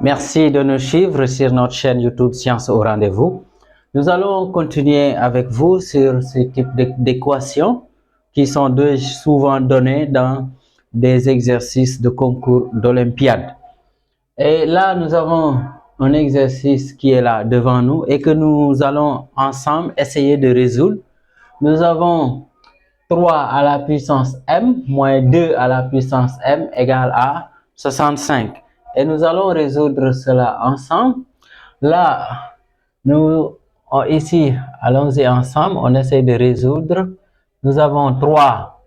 Merci de nous suivre sur notre chaîne YouTube Sciences au rendez-vous. Nous allons continuer avec vous sur ce type d'équations qui sont souvent données dans des exercices de concours d'Olympiade. Et là, nous avons un exercice qui est là devant nous et que nous allons ensemble essayer de résoudre. Nous avons 3 à la puissance m moins 2 à la puissance m égale à 65. Et nous allons résoudre cela ensemble. Là, ici, allons-y ensemble, on essaie de résoudre. Nous avons 3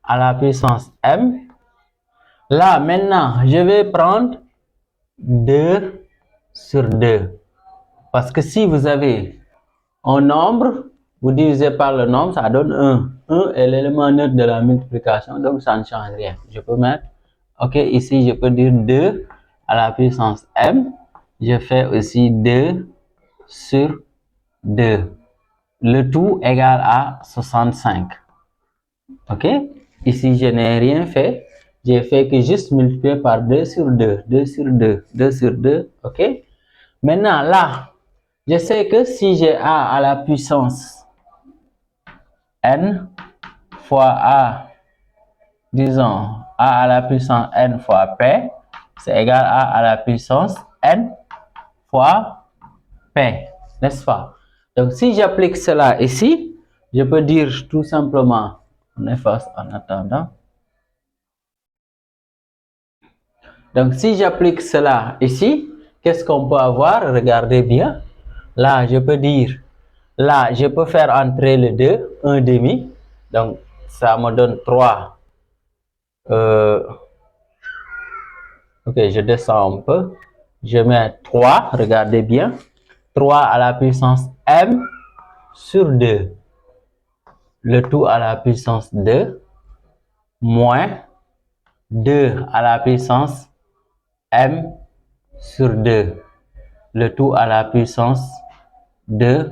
à la puissance m. Là, maintenant, je vais prendre 2 sur 2. Parce que si vous avez un nombre, vous divisez par le nombre, ça donne 1. 1 est l'élément neutre de la multiplication, donc ça ne change rien. Je peux mettre, ok, ici je peux dire 2 à la puissance m. Je fais aussi 2 sur 2. Le tout égale à 65. Ok, ici je n'ai rien fait. J'ai fait que juste multiplier par 2 sur 2. 2 sur 2. 2 sur 2. Ok. Maintenant, là, je sais que si j'ai a à la puissance n fois a, disons, a à la puissance n fois p, c'est égal à la puissance n fois p, n'est-ce pas? Donc, si j'applique cela ici, je peux dire tout simplement, on efface en attendant. Donc, si j'applique cela ici, qu'est-ce qu'on peut avoir? Regardez bien. Là, je peux dire, là, je peux faire entrer le 2, 1 demi. Donc, ça me donne 3. Ok, je descends un peu. Je mets 3, regardez bien. 3 à la puissance m sur 2. Le tout à la puissance 2. Moins 2 à la puissance m sur 2. Le tout à la puissance 2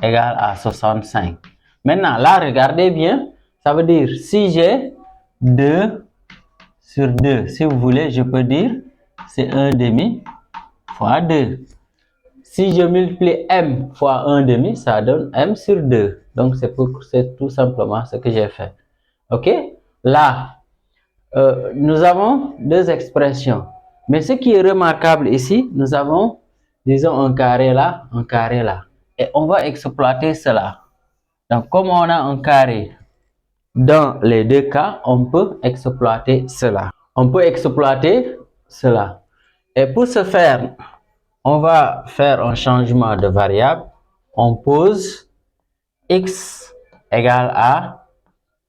égale à 65. Maintenant, là, regardez bien. Ça veut dire, si j'ai 2 sur 2, si vous voulez, je peux dire, c'est 1 demi fois 2. Si je multiplie m fois 1 demi, ça donne m sur 2. Donc, c'est tout simplement ce que j'ai fait. OK? Là, nous avons deux expressions. Mais ce qui est remarquable ici, nous avons, disons, un carré là, un carré là. Et on va exploiter cela. Donc, comme on a un carré dans les deux cas, on peut exploiter cela. On peut exploiter cela. Et pour ce faire, on va faire un changement de variable. On pose x égale à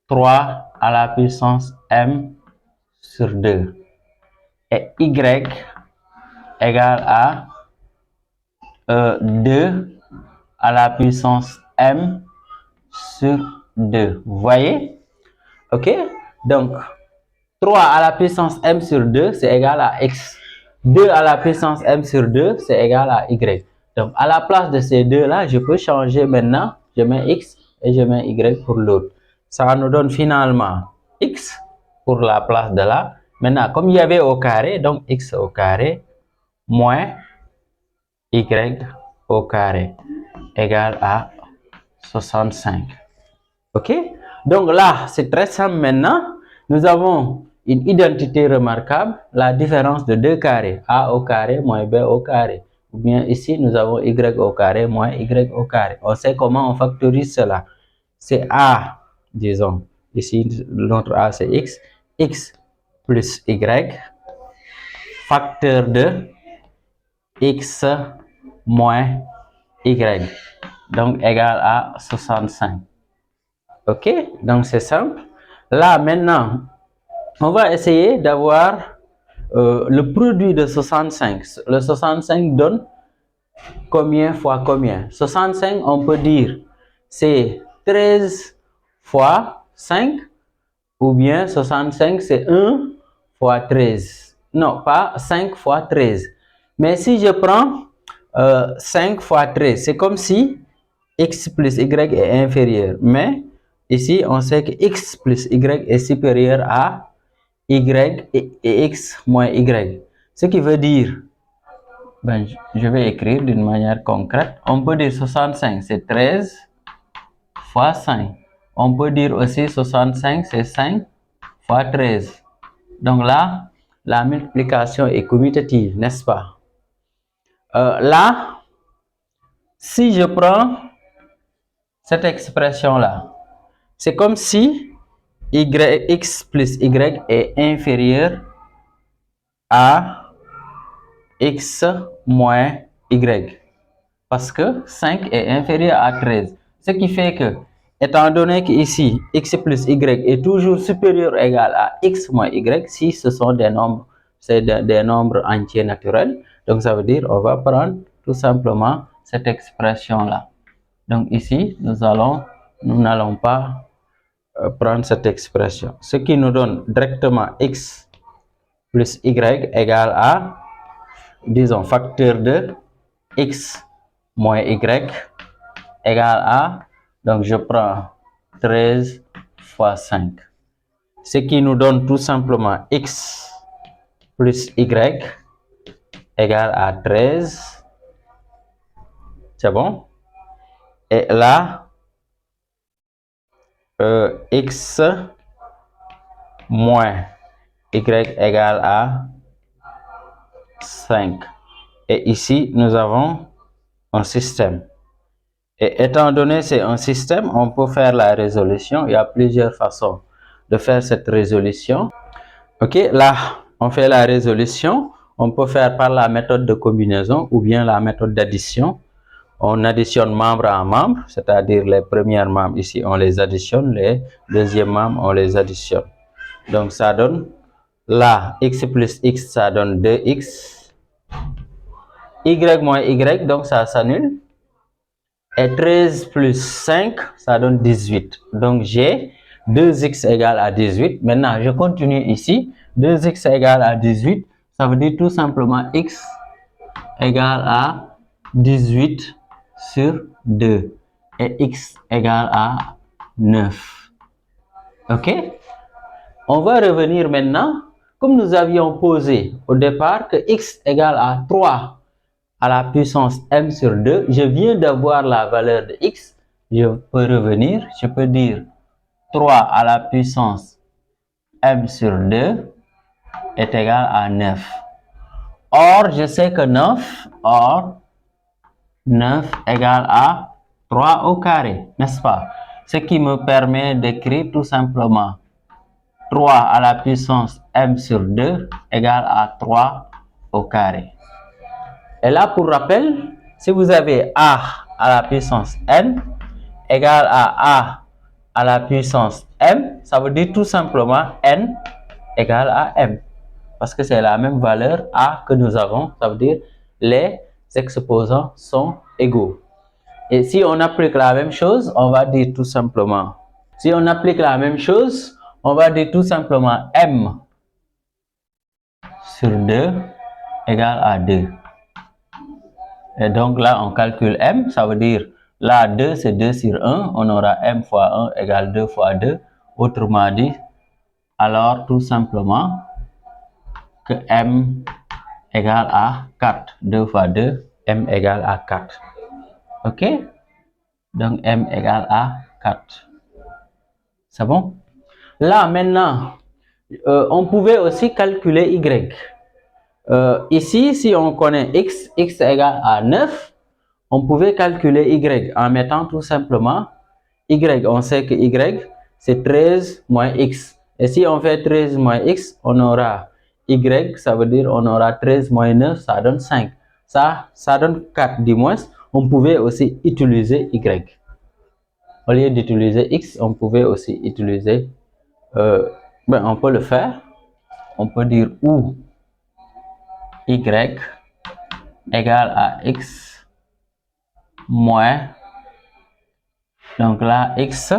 3 à la puissance m sur 2. Et y égale à 2 à la puissance m sur 2. Vous voyez? Ok? Donc, 3 à la puissance m sur 2, c'est égal à x. 2 à la puissance m sur 2, c'est égal à y. Donc, à la place de ces deux-là, je peux changer maintenant. Je mets x et je mets y pour l'autre. Ça nous donne finalement x pour la place de là. Maintenant, comme il y avait au carré, donc x au carré moins y au carré égale à 65. Ok? Donc là, c'est très simple maintenant. Nous avons une identité remarquable, la différence de deux carrés, a au carré moins b au carré. Ou bien ici, nous avons y au carré moins y au carré. On sait comment on factorise cela. C'est a, disons, ici, notre a c'est x plus y, facteur de x moins y, donc égal à 65. Ok, donc c'est simple. Là, maintenant, on va essayer d'avoir le produit de 65. Le 65 donne combien fois combien? 65, on peut dire, c'est 13 fois 5, ou bien 65, c'est 1 fois 13. Non, pas 5 fois 13. Mais si je prends 5 fois 13, c'est comme si x plus y est inférieur. Mais ici, on sait que x plus y est supérieur à y et x moins y. Ce qui veut dire Ben, je vais écrire d'une manière concrète. On peut dire 65, c'est 13 fois 5. On peut dire aussi 65, c'est 5 fois 13. Donc là, la multiplication est commutative, n'est-ce pas? Là, si je prends cette expression-là, c'est comme si x plus y est inférieur à x moins y. Parce que 5 est inférieur à 13. Ce qui fait que, étant donné qu'ici, x plus y est toujours supérieur ou égal à x moins y, si ce sont des nombres, c'est des nombres entiers naturels, donc ça veut dire on va prendre tout simplement cette expression-là. Donc ici, nous n'allons pas prendre cette expression. Ce qui nous donne directement x plus y égale à, disons, facteur de x moins y égale à, donc je prends 13 fois 5. Ce qui nous donne tout simplement x plus y égale à 13. C'est bon? Et là, x moins y égale à 5. Et ici, nous avons un système. Et étant donné que c'est un système, on peut faire la résolution. Il y a plusieurs façons de faire cette résolution. Ok, là, on fait la résolution. On peut faire par la méthode de combinaison ou bien la méthode d'addition. On additionne membre à membre, c'est-à-dire les premiers membres ici, on les additionne, les deuxièmes membres, on les additionne. Donc, ça donne, là, x plus x, ça donne 2x. Y moins y, donc ça s'annule. Et 13 plus 5, ça donne 18. Donc, j'ai 2x égale à 18. Maintenant, je continue ici. 2x égale à 18, ça veut dire tout simplement x égale à 18 sur 2. Et x égale à 9. Ok? On va revenir maintenant, comme nous avions posé au départ que x égale à 3 à la puissance m sur 2, je viens d'avoir la valeur de x, je peux revenir, je peux dire 3 à la puissance m sur 2 est égal à 9. Or, je sais que 9 égale à 3 au carré, n'est-ce pas? Ce qui me permet d'écrire tout simplement 3 à la puissance m sur 2 égale à 3 au carré. Et là, pour rappel, si vous avez a à la puissance n égale à la puissance m, ça veut dire tout simplement n égale à m. Parce que c'est la même valeur a que nous avons, ça veut dire les exposants sont égaux. Et si on applique la même chose, on va dire tout simplement, si on applique la même chose, on va dire tout simplement m sur 2 égale à 2. Et donc là, on calcule m, ça veut dire là 2 c'est 2 sur 1, on aura m fois 1 égale 2 fois 2. Autrement dit, alors tout simplement que m égale à 4. 2 fois 2, m égale à 4. Ok? Donc m égale à 4. C'est bon? Là maintenant, on pouvait aussi calculer y. Ici, si on connaît x égale à 9, on pouvait calculer y en mettant tout simplement y. On sait que y, c'est 13 moins x. Et si on fait 13 moins x, on aura y, ça veut dire on aura 13 moins 9, ça donne 5. Ça donne 4 du moins. On pouvait aussi utiliser y. Au lieu d'utiliser x, on pouvait aussi utiliser, on peut le faire. On peut dire ou y égale à x moins, donc là x,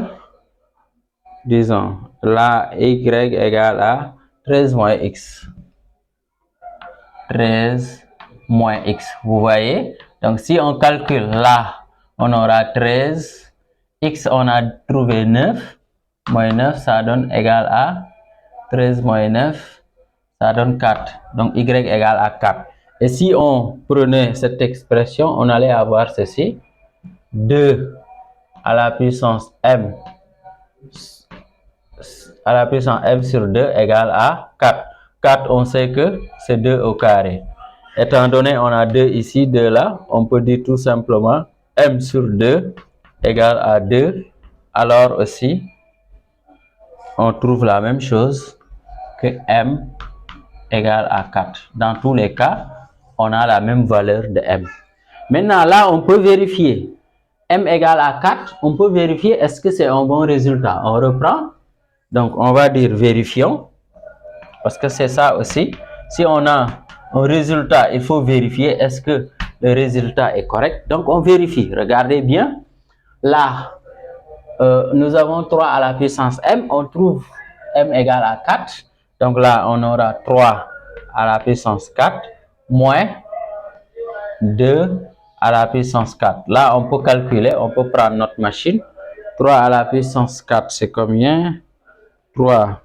disons, là y égale à 13 moins x. 13 moins x, vous voyez? Donc si on calcule là, on aura 13, x on a trouvé 9, moins 9 ça donne égal à 13 moins 9, ça donne 4. Donc y égale à 4. Et si on prenait cette expression, on allait avoir ceci. 2 à la puissance m sur 2 égale à 4. 4, on sait que c'est 2 au carré. Étant donné on a 2 ici, 2 là, on peut dire tout simplement m sur 2 égale à 2. Alors aussi, on trouve la même chose que m égale à 4. Dans tous les cas, on a la même valeur de m. Maintenant, là, on peut vérifier. M égale à 4, on peut vérifier est-ce que c'est un bon résultat. On reprend. Donc, on va dire vérifions. Parce que c'est ça aussi. Si on a un résultat, il faut vérifier est-ce que le résultat est correct. Donc, on vérifie. Regardez bien. Là, nous avons 3 à la puissance m. On trouve m égale à 4. Donc là, on aura 3 à la puissance 4 moins 2 à la puissance 4. Là, on peut calculer, on peut prendre notre machine. 3 à la puissance 4, c'est combien? 3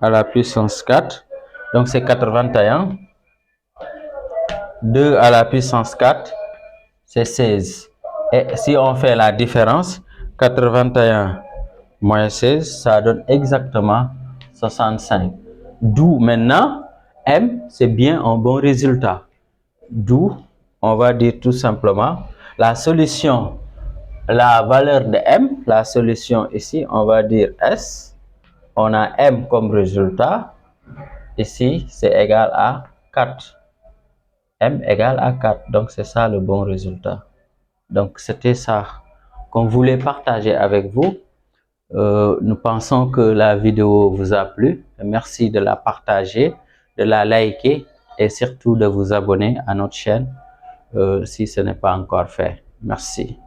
à la puissance 4. Donc, c'est 81. 2 à la puissance 4, c'est 16. Et si on fait la différence, 81 moins 16, ça donne exactement 65. D'où maintenant, M, c'est bien un bon résultat. D'où, on va dire tout simplement, la solution, la valeur de M, la solution ici, on va dire S. On a M comme résultat. Ici, c'est égal à 4. M égale à 4. Donc, c'est ça le bon résultat. Donc, c'était ça qu'on voulait partager avec vous. Nous pensons que la vidéo vous a plu. Merci de la partager, de la liker et surtout de vous abonner à notre chaîne si ce n'est pas encore fait. Merci.